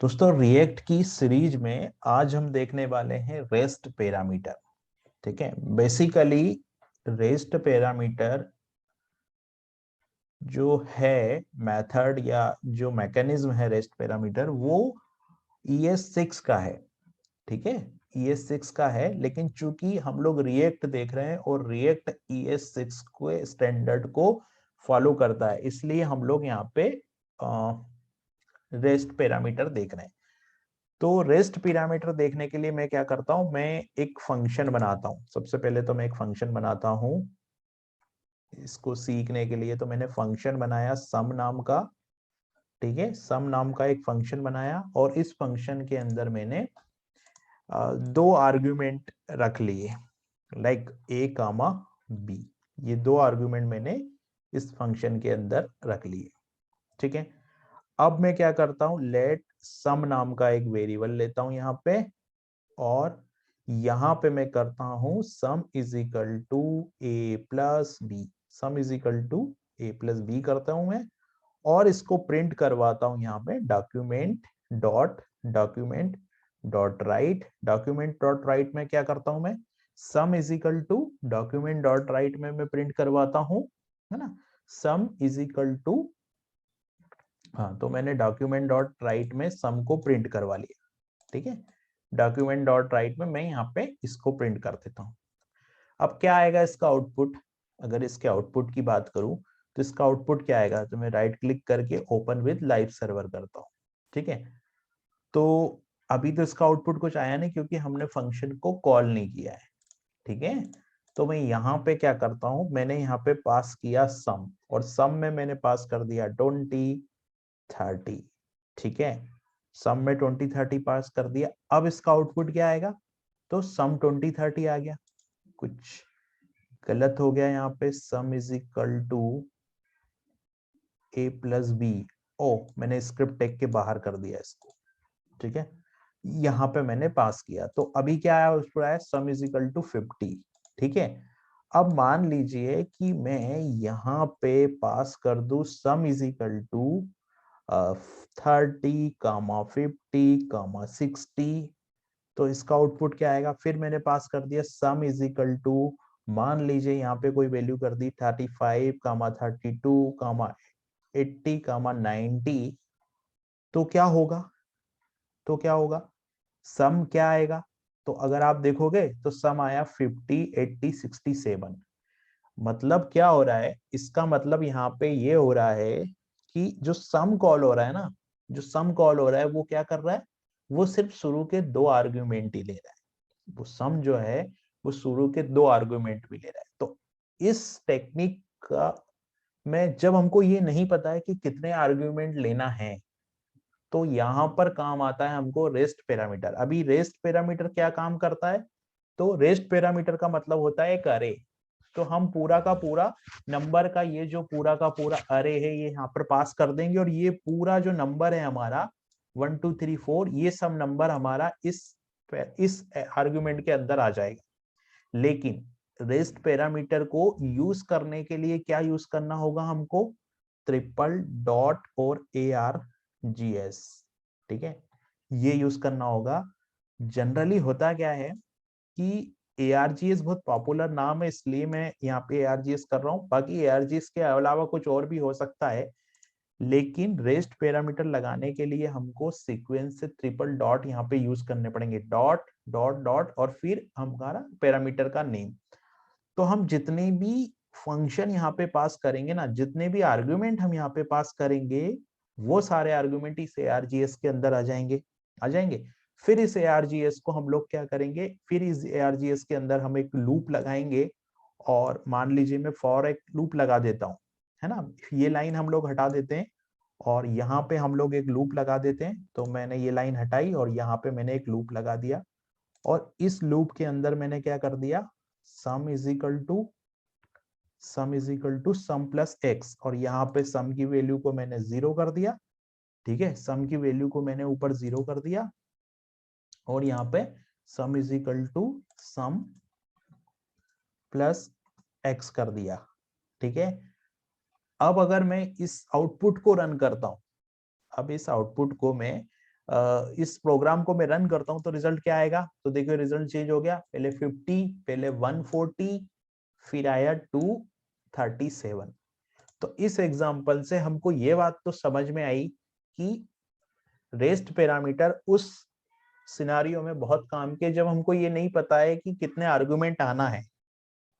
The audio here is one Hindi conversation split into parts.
दोस्तों रिएक्ट की सीरीज में आज हम देखने वाले हैं रेस्ट पैरामीटर। ठीक है, बेसिकली रेस्ट पैरामीटर जो है मेथड या जो मैकेनिज्म है रेस्ट पैरामीटर वो ES6 का है। ठीक है, ES6 का है, लेकिन चूंकि हम लोग रिएक्ट देख रहे हैं और रिएक्ट ES6 को स्टैंडर्ड को फॉलो करता है, इसलिए हम लोग यहाँ पे रेस्ट पैरामीटर देख रहे हैं। तो रेस्ट पैरामीटर देखने के लिए मैं क्या करता हूं, मैं एक फंक्शन बनाता हूं। सबसे पहले तो मैं एक फंक्शन बनाता हूं इसको सीखने के लिए। तो मैंने फंक्शन बनाया सम नाम का। ठीक है, सम नाम का एक फंक्शन बनाया और इस फंक्शन के अंदर मैंने दो आर्ग्यूमेंट रख लिए, लाइक ए कामा बी। ये दो आर्ग्यूमेंट मैंने इस फंक्शन के अंदर रख लिए। ठीक है, अब मैं क्या करता हूं, लेट सम नाम का एक वेरिएबल लेता हूं यहाँ पे, और यहां पे मैं करता हूं sum is equal to A plus B. Sum is equal to A plus B करता हूं मैं, और इसको प्रिंट करवाता हूं यहाँ पे document dot write. Document dot write में क्या करता हूं मैं, sum is equal to document dot write में मैं प्रिंट करवाता हूं, है ना, सम इज इक्वल टू। हाँ, तो मैंने डॉक्यूमेंट डॉट राइट में सम को प्रिंट करवा लिया। ठीक है, डॉक्यूमेंट डॉट राइट में मैं यहाँ पे इसको प्रिंट कर देता हूँ। अब क्या आएगा इसका आउटपुट, अगर इसके आउटपुट की बात करूं तो इसका आउटपुट क्या आएगा, तो मैं राइट क्लिक करके ओपन विद लाइव सर्वर करता हूँ। ठीक है, तो अभी तो इसका आउटपुट कुछ आया नहीं क्योंकि हमने फंक्शन को कॉल नहीं किया है। ठीक है, तो मैं यहाँ पे क्या करता हूँ, मैंने यहाँ पे पास किया सम, और सम में मैंने पास कर दिया 20 30। ठीक है, सम में 20 30 पास कर दिया। अब इसका आउटपुट क्या आएगा, तो सम 20 30 आ गया। कुछ गलत हो गया यहाँ पे, sum is equal to A plus b. ओ, मैंने स्क्रिप्ट टेक के बाहर कर दिया इसको। ठीक है, यहाँ पे मैंने पास किया, तो अभी क्या आया, उस पर आया सम इज इक्वल टू 50। ठीक है, अब मान लीजिए कि मैं यहाँ पे पास कर दूं सम इज इक्वल टू 30 50 60। तो इसका आउटपुट क्या आएगा, फिर मैंने पास कर दिया सम इज इक्वल टू, मान लीजिए यहाँ पे कोई वैल्यू कर दी 35 32 80 90। तो क्या होगा, तो क्या होगा, सम क्या आएगा, तो अगर आप देखोगे तो सम आया 50 80 67। मतलब क्या हो रहा है, इसका मतलब यहाँ पे ये हो रहा है कि जो सम कॉल हो रहा है ना, जो सम कॉल हो रहा है वो क्या कर रहा है, वो सिर्फ शुरू के दो आर्ग्यूमेंट ही ले रहा है। वो सम जो है वो शुरू के दो आर्ग्यूमेंट भी ले रहा है। तो इस टेक्निक का में जब हमको ये नहीं पता है कि कितने आर्ग्यूमेंट लेना है, तो यहां पर काम आता है हमको रेस्ट पैरामीटर। अभी रेस्ट पैरामीटर क्या काम करता है, तो रेस्ट पैरामीटर का मतलब होता है एक अरे। तो हम पूरा का पूरा नंबर का, ये जो पूरा का पूरा अरे है ये यहाँ पर पास कर देंगे, और ये पूरा जो नंबर है हमारा 1 2 3 4, ये सब नंबर हमारा इस आर्ग्यूमेंट के अंदर आ जाएगा। लेकिन रेस्ट पैरामीटर को यूज करने के लिए क्या यूज करना होगा हमको, ट्रिपल डॉट और ARGS। ठीक है, ये यूज करना होगा। जनरली होता क्या है कि ARGS बहुत पॉपुलर नाम है, इसलिए मैं यहाँ पे ARGS कर रहा हूँ। बाकी ARGS के अलावा कुछ और भी हो सकता है, लेकिन रेस्ट पैरामीटर लगाने के लिए हमको सीक्वेंस से ट्रिपल डॉट यहाँ पे यूज करने पड़ेंगे, डॉट डॉट डॉट और फिर हमारा पैरामीटर का नेम। तो हम जितने भी फंक्शन यहाँ पे पास करेंगे ना, जितने भी आर्ग्यूमेंट हम यहाँ पे पास करेंगे, वो सारे आर्ग्यूमेंट इस ARGS के अंदर आ जाएंगे। फिर इस ARGS को हम लोग क्या करेंगे, फिर इस ARGS के अंदर हम एक लूप लगाएंगे, और मान लीजिए मैं फॉर एक लूप लगा देता हूँ, है ना, ये लाइन हम लोग हटा देते हैं और यहाँ पे हम लोग एक लूप लगा देते हैं। तो मैंने ये लाइन हटाई और यहाँ पे मैंने एक लूप लगा दिया, और इस लूप के अंदर मैंने क्या कर दिया, sum is equal to sum plus X, और यहाँ पे सम की वैल्यू को मैंने 0 कर दिया। ठीक है, सम की वैल्यू को मैंने ऊपर 0 कर दिया, और यहाँ पे sum is equal to sum plus X कर दिया। ठीक है, अब अगर मैं इस आउटपुट को रन करता हूं, अब इस आउटपुट को मैं इस प्रोग्राम को मैं रन करता हूं तो रिजल्ट क्या आएगा, तो देखिए रिजल्ट चेंज हो गया, पहले 50, पहले 140, फिर आया 237। तो इस एग्जांपल से हमको ये बात तो समझ में आई कि रेस्ट पैरामीटर उस सिनारियो में बहुत काम के जब हमको ये नहीं पता है कि कितने आर्गुमेंट आना है,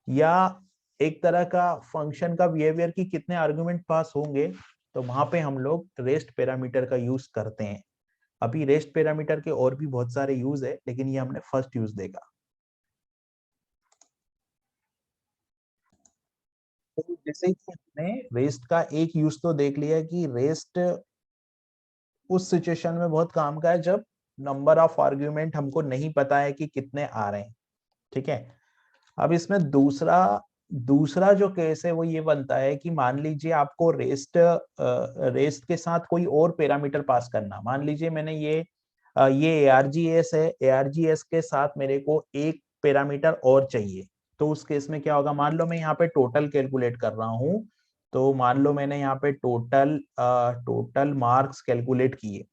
या एक तरह का फंक्शन का बिहेवियर की कितने आर्गुमेंट पास होंगे, तो वहां पे हम लोग रेस्ट पैरामीटर का यूज करते हैं। अभी रेस्ट पैरामीटर के और भी बहुत सारे यूज है, लेकिन ये हमने फर्स्ट यूज देखा। तो जैसे कि हमने रेस्ट का एक यूज तो देख लिया कि रेस्ट उस सिचुएशन में बहुत काम का है जब नंबर ऑफ आर्ग्यूमेंट हमको नहीं पता है कि कितने आ रहे हैं। ठीक है, अब इसमें दूसरा दूसरा जो केस है वो ये बनता है कि मान लीजिए आपको रेस्ट के साथ कोई और पैरामीटर पास करना। मान लीजिए मैंने ये ARGS है, ARGS के साथ मेरे को एक पैरामीटर और चाहिए। तो उस केस में क्या होगा, मान लो मैं यहाँ पे टोटल कैलकुलेट कर रहा हूँ, तो मान लो मैंने यहाँ पे टोटल मार्क्स कैलकुलेट किए।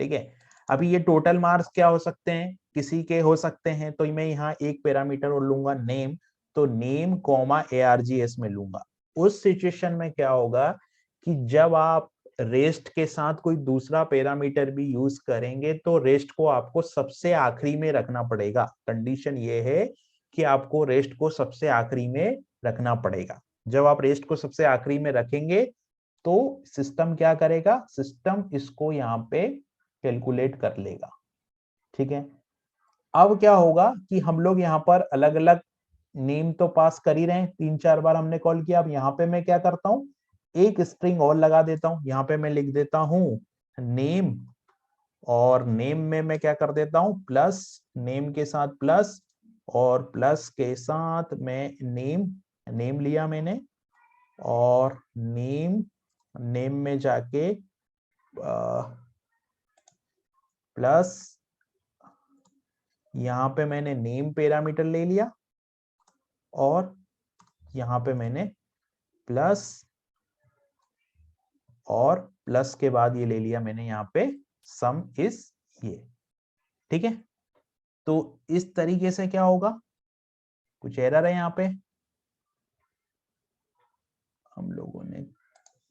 ठीक है, अभी ये टोटल मार्क्स क्या हो सकते हैं, किसी के हो सकते हैं, तो मैं यहाँ एक पैरामीटर और लूंगा नेम, तो नेम कॉमा ARGS में लूंगा। उस सिचुएशन में क्या होगा कि जब आप रेस्ट के साथ कोई दूसरा पैरामीटर भी यूज करेंगे तो रेस्ट को आपको सबसे आखिरी में रखना पड़ेगा। कंडीशन ये है कि आपको रेस्ट को सबसे आखिरी में रखना पड़ेगा। जब आप रेस्ट को सबसे आखिरी में रखेंगे तो सिस्टम क्या करेगा, सिस्टम इसको यहाँ पे कैलकुलेट कर लेगा। ठीक है, अब क्या होगा कि हम लोग यहाँ पर अलग अलग नेम तो पास कर ही रहे हैं, 3-4 बार हमने कॉल किया। अब यहाँ पे मैं क्या करता हूँ, एक स्ट्रिंग और लगा देता हूँ। यहाँ पे मैं लिख देता हूँ नेम, और नेम में मैं क्या कर देता हूँ प्लस, नेम के साथ प्लस, और प्लस के साथ मैं नेम लिया मैंने, और नेम में जाके प्लस, यहाँ पे मैंने नेम पैरामीटर ले लिया, और यहाँ पे मैंने प्लस, और प्लस के बाद ये ले लिया मैंने यहाँ पे सम इज ये। ठीक है, तो इस तरीके से क्या होगा, कुछ एरर है यहाँ पे, हम लोगों ने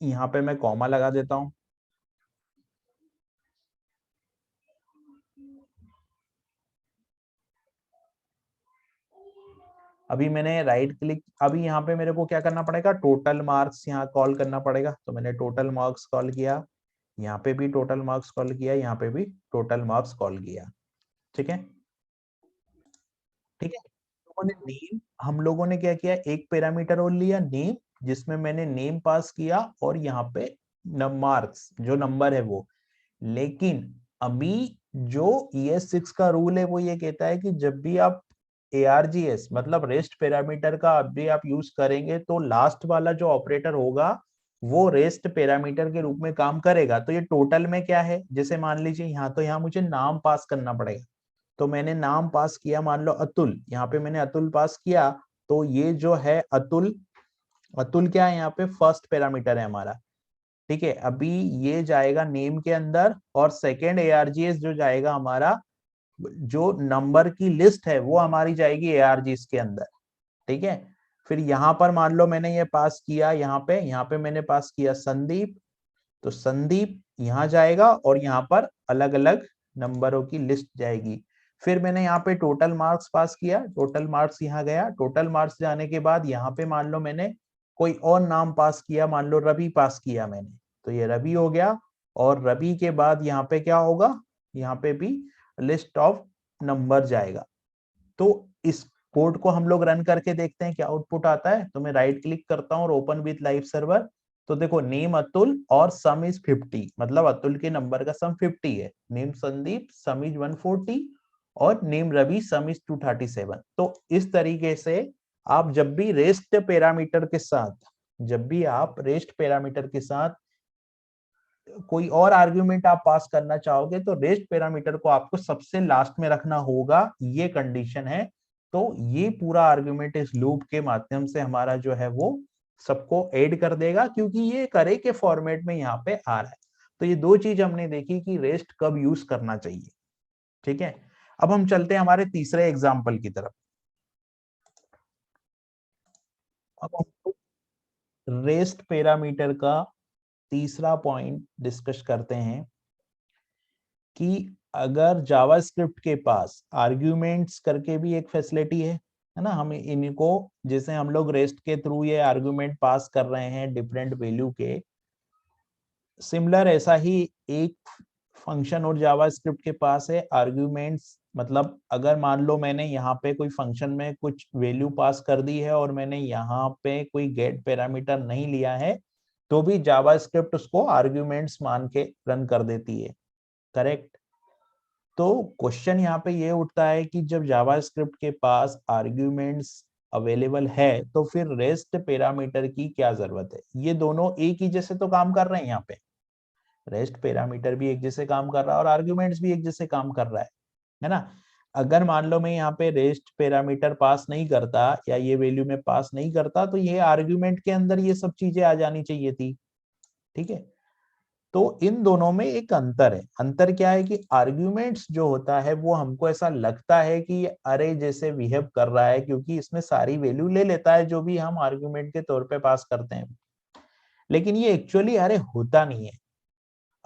यहाँ पे मैं कॉमा लगा देता हूं। अभी मैंने राइट क्लिक, अभी यहाँ पे मेरे को क्या करना पड़ेगा, टोटल मार्क्स यहाँ कॉल करना पड़ेगा। तो मैंने टोटल मार्क्स कॉल किया, यहाँ पे भी टोटल मार्क्स कॉल किया, यहाँ पे भी टोटल मार्क्स कॉल किया। ठीक है, ठीक है, हम लोगों ने क्या किया, एक पैरामीटर और लिया नेम, जिसमें मैंने नेम पास किया, और यहाँ पे मार्क्स जो नंबर है वो। लेकिन अभी जो ES6 का रूल है वो ये कहता है कि जब भी आप ARGS मतलब रेस्ट पैरामीटर का अभी आप यूज करेंगे तो लास्ट वाला जो ऑपरेटर होगा वो रेस्ट पैरामीटर के रूप में काम करेगा। तो ये टोटल में क्या है, जैसे मान लीजिए यहाँ, तो यहाँ मुझे नाम पास करना पड़ेगा। तो मैंने नाम पास किया, मान लो अतुल, यहाँ पे मैंने अतुल पास किया। तो ये जो है अतुल, अतुल क्या है यहाँ पे फर्स्ट पैरामीटर है हमारा। ठीक है, अभी ये जाएगा नेम के अंदर, और सेकेंड ARGS जो जाएगा हमारा, जो नंबर की लिस्ट है वो हमारी जाएगी ARGS के अंदर। ठीक है, फिर यहाँ पर मान लो मैंने ये पास किया, यहाँ पे मैंने पास किया संदीप, तो संदीप यहाँ जाएगा, और यहाँ पर अलग अलग नंबरों की लिस्ट जाएगी। फिर मैंने यहाँ पे टोटल मार्क्स पास किया, टोटल मार्क्स यहाँ गया, टोटल मार्क्स जाने के बाद यहाँ पे मान लो मैंने कोई और नाम पास किया, मान लो रवि पास किया मैंने, तो ये रवि हो गया। और रवि के बाद यहाँ पे क्या होगा, यहाँ पे भी लिस्ट ऑफ नंबर जाएगा। तो इस कोड को हम लोग रन करके देखते हैं क्या आउटपुट आता है। तो मैं राइट क्लिक करता हूँ और ओपन विथ लाइव सर्वर। तो देखो नेम अतुल और सम इज 50, मतलब अतुल के नंबर का सम 50 है। नेम संदीप सम इज 140, और नेम रवि सम इज 237। तो इस तरीके से आप जब भी रेस्ट पैरामीटर के साथ, जब भी आप रेस्ट पैरामीटर के साथ कोई और आर्ग्यूमेंट आप पास करना चाहोगे तो रेस्ट पैरामीटर को आपको सबसे लास्ट में रखना होगा, ये कंडीशन है। तो ये पूरा आर्ग्यूमेंट इस लूप के माध्यम से हमारा जो है वो सबको ऐड कर देगा, क्योंकि ये एक अरे के फॉर्मेट में यहाँ पे आ रहा है। तो ये दो चीज हमने देखी कि रेस्ट कब यूज करना चाहिए। ठीक है, अब हम चलते हैं हमारे तीसरे एग्जाम्पल की तरफ। अब हम रेस्ट पैरामीटर का तीसरा पॉइंट डिस्कस करते हैं कि अगर जावास्क्रिप्ट के पास आर्ग्यूमेंट्स करके भी एक फैसिलिटी है ना, हम इनको जैसे हम लोग रेस्ट के थ्रू ये आर्ग्यूमेंट पास कर रहे हैं डिफरेंट वैल्यू के, सिमिलर ऐसा ही एक फंक्शन और जावास्क्रिप्ट के पास है आर्ग्यूमेंट्स। मतलब अगर मान लो मैंने यहाँ पे कोई फंक्शन में कुछ वैल्यू पास कर दी है और मैंने यहाँ पे कोई गेट पैरामीटर नहीं लिया है, तो भी जावास्क्रिप्ट उसको आर्ग्यूमेंट्स मान के रन कर देती है। करेक्ट। तो क्वेश्चन यहाँ पे ये उठता है कि जब जावास्क्रिप्ट के पास आर्ग्यूमेंट्स अवेलेबल है तो फिर रेस्ट पैरामीटर की क्या जरूरत है। ये दोनों एक ही जैसे तो काम कर रहे हैं, यहाँ पे रेस्ट पैरामीटर भी एक जैसे काम कर रहा है और आर्ग्यूमेंट्स भी एक जैसे काम कर रहा है ना। अगर मान लो मैं यहाँ पे रेस्ट पैरामीटर पास नहीं करता या ये वैल्यू में पास नहीं करता तो ये आर्ग्यूमेंट के अंदर ये सब चीजें आ जानी चाहिए थी। ठीक है, तो इन दोनों में एक अंतर है। अंतर क्या है कि आर्ग्यूमेंट्स जो होता है वो हमको ऐसा लगता है कि अरे जैसे बिहेव कर रहा है, क्योंकि इसमें सारी वैल्यू ले लेता है जो भी हम आर्ग्यूमेंट के तौर पे पास करते हैं। लेकिन ये एक्चुअली अरे होता नहीं है।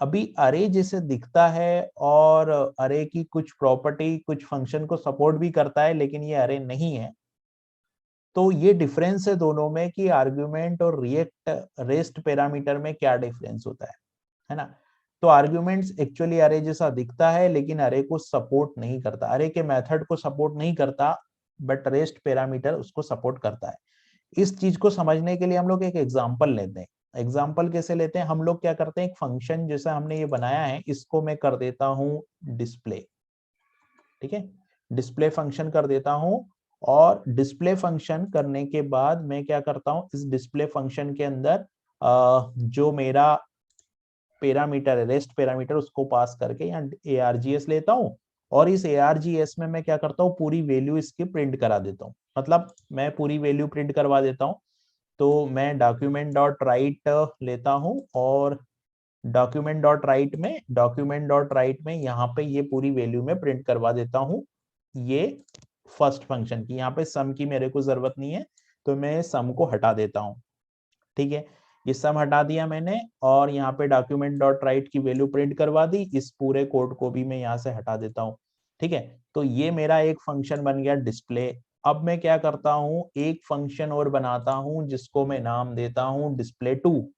अभी अरे जैसे दिखता है और अरे की कुछ प्रॉपर्टी कुछ फंक्शन को सपोर्ट भी करता है, लेकिन ये अरे नहीं है। तो ये डिफरेंस है दोनों में कि आर्ग्यूमेंट और रिएक्ट रेस्ट पैरामीटर में क्या डिफरेंस होता है ना। तो आर्ग्यूमेंट्स एक्चुअली अरे जैसा दिखता है लेकिन अरे को सपोर्ट नहीं करता, अरे के मेथड को सपोर्ट नहीं करता, बट रेस्ट पैरामीटर उसको सपोर्ट करता है। इस चीज को समझने के लिए हम लोग एक एग्जांपल लेते हैं। एग्जांपल कैसे लेते हैं, हम लोग क्या करते हैं, एक फंक्शन जैसा हमने ये बनाया है इसको मैं कर देता हूं डिस्प्ले। ठीक है, डिस्प्ले फंक्शन कर देता हूं और डिस्प्ले फंक्शन करने के बाद मैं क्या करता हूं, इस डिस्प्ले फंक्शन के अंदर जो मेरा पैरामीटर है रेस्ट पैरामीटर उसको पास करके यहाँ args लेता हूँ और इस args में मैं क्या करता हूँ पूरी वैल्यू इसकी प्रिंट करा देता हूँ। मतलब मैं पूरी वैल्यू प्रिंट करवा देता हूँ। तो मैं डॉक्यूमेंट डॉट राइट लेता हूँ और डॉक्यूमेंट डॉट राइट में यहाँ पे ये पूरी वैल्यू में प्रिंट करवा देता हूँ ये फर्स्ट फंक्शन की। यहाँ पे सम की मेरे को जरूरत नहीं है तो मैं सम को हटा देता हूँ। ठीक है, ये सम हटा दिया मैंने और यहाँ पे डॉक्यूमेंट डॉट राइट की वैल्यू प्रिंट करवा दी। इस पूरे कोड को भी मैं यहाँ से हटा देता हूँ। ठीक है, तो ये मेरा एक फंक्शन बन गया डिस्प्ले। अब मैं क्या करता हूँ, एक फंक्शन और बनाता हूँ जिसको मैं नाम देता हूँ डिस्प्ले टू।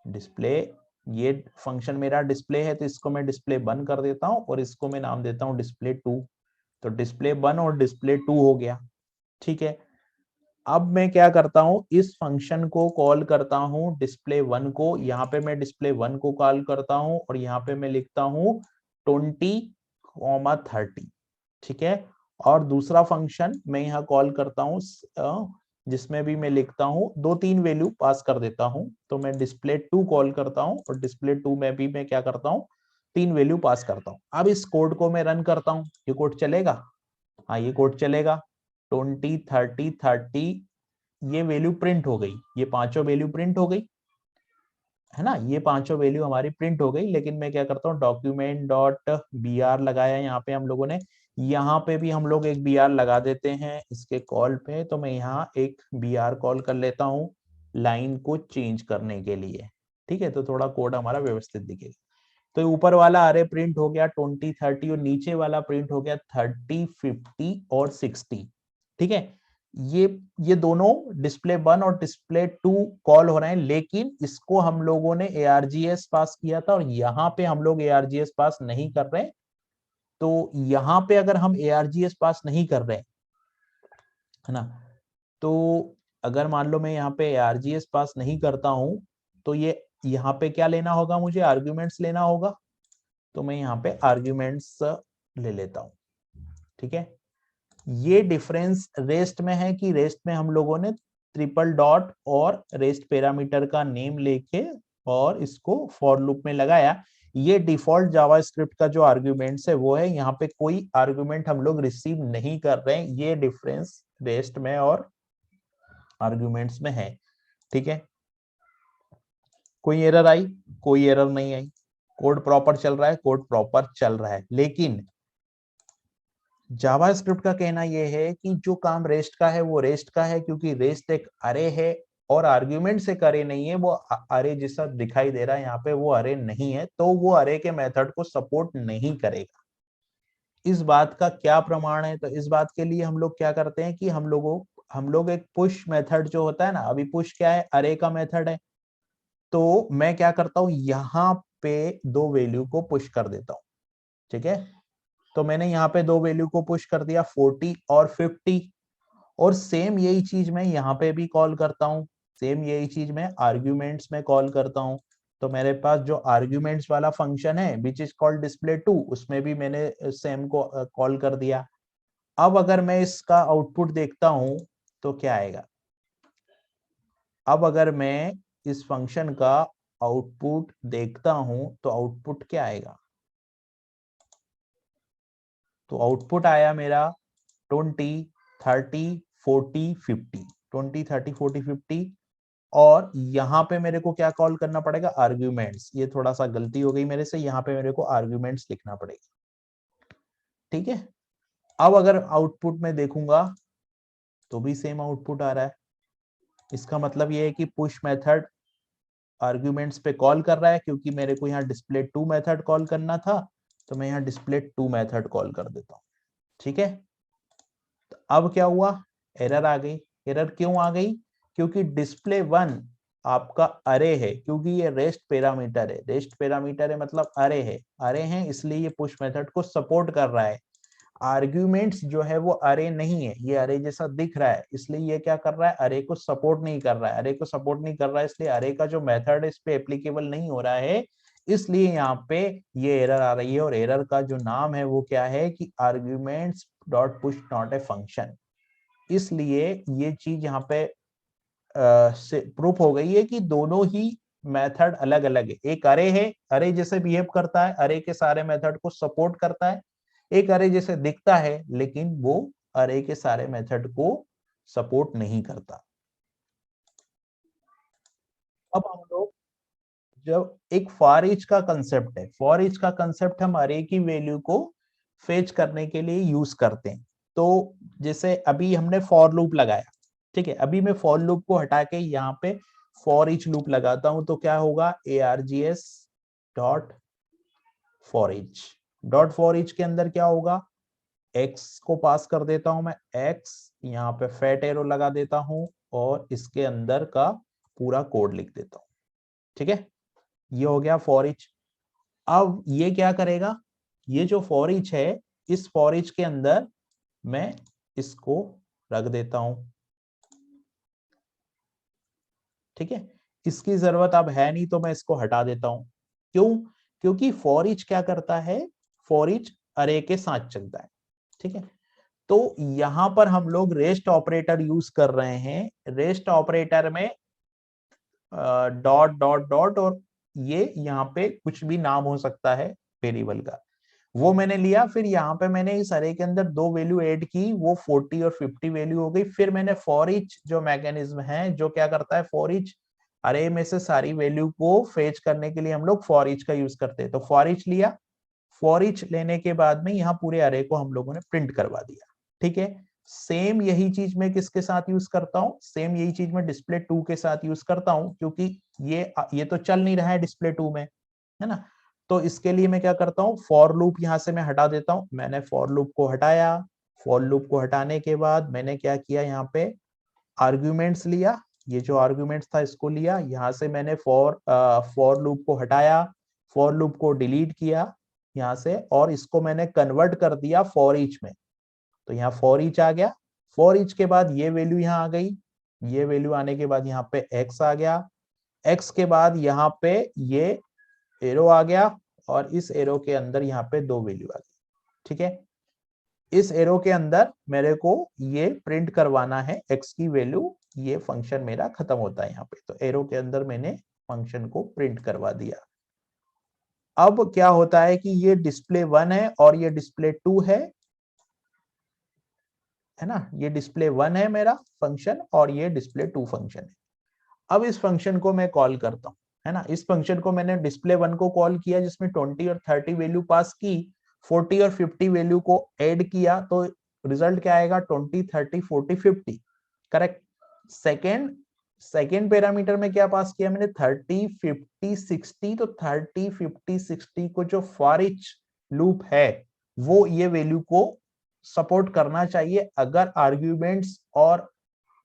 डिस्प्ले ये फंक्शन मेरा डिस्प्ले है तो इसको मैं डिस्प्ले वन कर देता हूँ और इसको मैं नाम देता हूँ डिस्प्ले टू। तो डिस्प्ले वन और डिस्प्ले टू हो गया। ठीक है, अब मैं क्या करता हूं, इस फंक्शन को कॉल करता हूं डिस्प्ले वन को। यहाँ पे मैं डिस्प्ले वन को कॉल करता हूं और यहाँ पे मैं लिखता हूं 20,30। ठीक है, और दूसरा फंक्शन मैं यहाँ कॉल करता हूं जिसमें भी मैं लिखता हूं दो तीन वैल्यू पास कर देता हूं। तो मैं डिस्प्ले टू कॉल करता हूं और डिस्प्ले टू में भी मैं क्या करता हूं, तीन वैल्यू पास करता हूं। अब इस कोड को मैं रन करता हूं, ये कोड चलेगा। हाँ ये कोड चलेगा। 20, 30, 30 ये वैल्यू प्रिंट हो गई, ये पांचों वैल्यू प्रिंट हो गई है ना, ये पांचों वैल्यू हमारी प्रिंट हो गई। लेकिन मैं क्या करता हूँ, डॉक्यूमेंट डॉट बी आर लगाया यहाँ पे हम लोगों ने, यहाँ पे भी हम लोग एक बी आर लगा देते हैं इसके कॉल पे। तो मैं यहाँ एक बी आर कॉल कर लेता हूँ लाइन को चेंज करने के लिए। ठीक है, तो थोड़ा कोड हमारा व्यवस्थित दिखेगा। तो ऊपर वाला अरे प्रिंट हो गया 20, 30 और नीचे वाला प्रिंट हो गया 30, 50 और 60। ठीक है, ये दोनों डिस्प्ले वन और डिस्प्ले टू कॉल हो रहे हैं, लेकिन इसको हम लोगों ने args पास किया था और यहाँ पे हम लोग args पास नहीं कर रहे। तो यहाँ पे अगर हम args पास नहीं कर रहे है ना, तो अगर मान लो मैं यहाँ पे args पास नहीं करता हूं तो ये यहाँ पे क्या लेना होगा, मुझे आर्ग्यूमेंट्स लेना होगा। तो मैं यहाँ पे आर्ग्यूमेंट्स ले लेता हूं। ठीक है, ये डिफरेंस रेस्ट में है कि रेस्ट में हम लोगों ने ट्रिपल डॉट और रेस्ट पैरामीटर का नेम लेके और इसको फॉर लूप में लगाया। ये डिफॉल्ट जावास्क्रिप्ट का जो आर्ग्यूमेंट्स है वो है, यहाँ पे कोई आर्ग्यूमेंट हम लोग रिसीव नहीं कर रहे हैं। ये डिफरेंस रेस्ट में और आर्ग्यूमेंट्स में है। ठीक है, कोई एरर आई, कोई एरर नहीं आई। कोड प्रॉपर चल रहा है, कोड प्रॉपर चल रहा है। लेकिन जावास्क्रिप्ट का कहना यह है कि जो काम रेस्ट का है वो रेस्ट का है, क्योंकि रेस्ट एक अरे है और आर्ग्यूमेंट से अरे नहीं है, वो अरे जैसा दिखाई दे रहा है यहाँ पे वो अरे नहीं है, तो वो अरे के मेथड को सपोर्ट नहीं करेगा। इस बात का क्या प्रमाण है? तो इस बात के लिए हम लोग क्या करते हैं कि हम लोग एक पुश मेथड जो होता है ना, अभी पुश क्या है, अरे का मेथड है, तो मैं क्या करता हूं, यहाँ पे दो वैल्यू को पुश कर देता हूं। ठीक है, तो मैंने यहाँ पे दो वैल्यू को पुश कर दिया, 40 और 50, और सेम यही चीज मैं यहाँ पे भी कॉल करता हूँ, सेम यही चीज मैं आर्ग्यूमेंट्स में कॉल करता हूँ। तो मेरे पास जो आर्ग्यूमेंट्स वाला फंक्शन है विच इज कॉल्ड display2, उसमें भी मैंने सेम को कॉल कर दिया। अब अगर मैं इसका आउटपुट देखता हूं तो क्या आएगा? अब अगर मैं इस फंक्शन का आउटपुट देखता हूं तो आउटपुट क्या आएगा? तो आउटपुट आया मेरा 20, 30, 40, 50, 20, 30, 40, 50, और यहाँ पे मेरे को क्या कॉल करना पड़ेगा? आर्ग्यूमेंट्स। ये थोड़ा सा गलती हो गई मेरे से, यहाँ पे मेरे को आर्ग्यूमेंट्स लिखना पड़ेगा। ठीक है, अब अगर आउटपुट में देखूंगा तो भी सेम आउटपुट आ रहा है। इसका मतलब ये है कि पुश मेथड आर्ग्यूमेंट्स पे कॉल कर रहा है, क्योंकि मेरे को यहाँ display2 मेथड कॉल करना था, तो मैं यहाँ display2 मेथड कॉल कर देता हूँ। ठीक है, तो अब क्या हुआ? एरर आ गई। एरर क्यों आ गई? क्योंकि display1 आपका अरे है, क्योंकि ये रेस्ट पैरामीटर है, रेस्ट पैरामीटर है मतलब अरे है, अरे है इसलिए ये पुश मेथड को सपोर्ट कर रहा है। आर्ग्यूमेंट्स जो है वो अरे नहीं है, ये अरे जैसा दिख रहा है, इसलिए ये क्या कर रहा है? अरे को सपोर्ट नहीं कर रहा है। अरे को सपोर्ट नहीं कर रहा है, इसलिए अरे का जो मेथड है इस पे एप्लीकेबल नहीं हो रहा है, इसलिए यहाँ पे ये एरर आ रही है। और एरर का जो नाम है वो क्या है कि arguments dot push not a function. इसलिए ये चीज यहाँ पे से प्रूफ हो गई है कि दोनों ही मेथड अलग अलग है। एक अरे है, अरे जैसे बिहेव करता है, अरे के सारे मेथड को सपोर्ट करता है। एक अरे जैसे दिखता है लेकिन वो अरे के सारे मेथड को सपोर्ट नहीं करता। अब हम लोग जब एक फॉर ईच का कंसेप्ट है, फॉर ईच का कंसेप्ट हम अरे की वैल्यू को फेच करने के लिए यूज करते हैं। तो जैसे अभी हमने फॉर लूप लगाया, ठीक है, अभी मैं फॉर लूप को हटा के यहाँ पे फॉर ईच लूप लगाता हूं तो क्या होगा? args dot for each. Dot for each के अंदर क्या होगा? x को पास कर देता हूं मैं, x यहाँ पे फैट एरो लगा देता हूं और इसके अंदर का पूरा कोड लिख देता हूं। ठीक है, ये हो गया फॉर ईच। अब ये क्या करेगा? ये जो फॉर ईच है, इस फॉर ईच के अंदर मैं इसको रख देता हूं। ठीक है, इसकी जरूरत अब है नहीं तो मैं इसको हटा देता हूं। क्यों? क्योंकि फॉर ईच क्या करता है? फॉर ईच अरे के साथ चलता है। ठीक है, तो यहां पर हम लोग रेस्ट ऑपरेटर यूज कर रहे हैं। रेस्ट ऑपरेटर में डॉट डॉट डॉट, और ये यहाँ पे कुछ भी नाम हो सकता है वेरिएबल का, वो मैंने लिया। फिर यहाँ पे मैंने इस अरे के अंदर दो वैल्यू ऐड की, वो 40 और 50 वैल्यू हो गई। फिर मैंने फॉर ईच जो मैकेनिज्म है, जो क्या करता है, फॉर ईच अरे में से सारी वैल्यू को फेच करने के लिए हम लोग फॉर ईच का यूज करते हैं। तो फॉर ईच लिया, फॉर ईच लेने के बाद में यहाँ पूरे अरे को हम लोगों ने प्रिंट करवा दिया। ठीक है, सेम यही चीज मैं किसके साथ यूज करता हूँ? सेम यही चीज मैं display2 के साथ यूज करता हूँ, क्योंकि ये तो चल नहीं रहा है display2 में, है ना। तो इसके लिए मैं क्या करता हूँ? फॉर लूप यहाँ से मैं हटा देता हूँ। मैंने फॉर लूप को हटाया। फॉर लूप को हटाने के बाद मैंने क्या किया? यहाँ पे आर्ग्यूमेंट्स लिया, ये जो आर्ग्यूमेंट्स था इसको लिया, यहाँ से मैंने फॉर लूप को हटाया, फॉर लूप को डिलीट किया यहाँ से, और इसको मैंने कन्वर्ट कर दिया फॉर ईच में। तो यहाँ फॉर ईच आ गया। फॉर ईच के बाद ये वैल्यू यहाँ आ गई, ये वैल्यू आने के बाद यहाँ पे x आ गया, x के बाद यहाँ पे ये एरो आ गया, और इस एरो के अंदर यहाँ पे दो वैल्यू आ गई। ठीक है, इस एरो के अंदर मेरे को ये प्रिंट करवाना है x की वैल्यू, ये फंक्शन मेरा खत्म होता है यहाँ पे। तो एरो के अंदर मैंने फंक्शन को प्रिंट करवा दिया। अब क्या होता है कि ये display1 है और ये display2 है ना, ये display1 है मेरा फंक्शन और ये display2 फंक्शन है। अब इस फंक्शन को मैं कॉल करता हूं। है ना। इस फंक्शन को मैंने डिस्प्ले 1 को कॉल किया जिसमें 20 और 30 वैल्यू पास की, 40 और 50 वैल्यू को ऐड किया, तो रिजल्ट क्या आएगा 20 30 40 50, करेक्ट। सेकेंड पैरामीटर में क्या पास किया मैंने 30 50 60, तो 30 50 60 को जो फॉर ईच लूप है वो ये वैल्यू को सपोर्ट करना चाहिए अगर आर्ग्यूमेंट्स और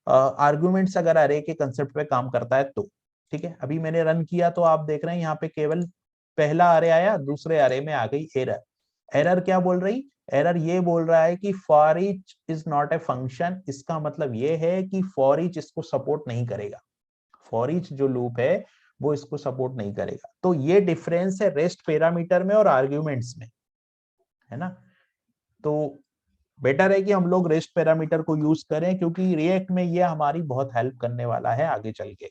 आर्ग्यूमेंट्स अगर अरे के कंसेप्ट पे काम करता है तो। ठीक है, अभी मैंने रन किया तो आप देख रहे हैं यहाँ पे केवल पहला अरे आया, दूसरे अरे में आ गई एरर। एरर क्या बोल रही, एरर ये बोल रहा है कि for each is not a function. इसका मतलब ये है कि फॉर ईच इसको सपोर्ट नहीं करेगा, फॉर ईच जो लूप है वो इसको सपोर्ट नहीं करेगा। तो ये डिफरेंस है रेस्ट पैरामीटर में और आर्ग्यूमेंट्स में, है ना। तो बेटर है कि हम लोग रेस्ट पैरामीटर को यूज करें क्योंकि रिएक्ट में ये हमारी बहुत हेल्प करने वाला है आगे चल के।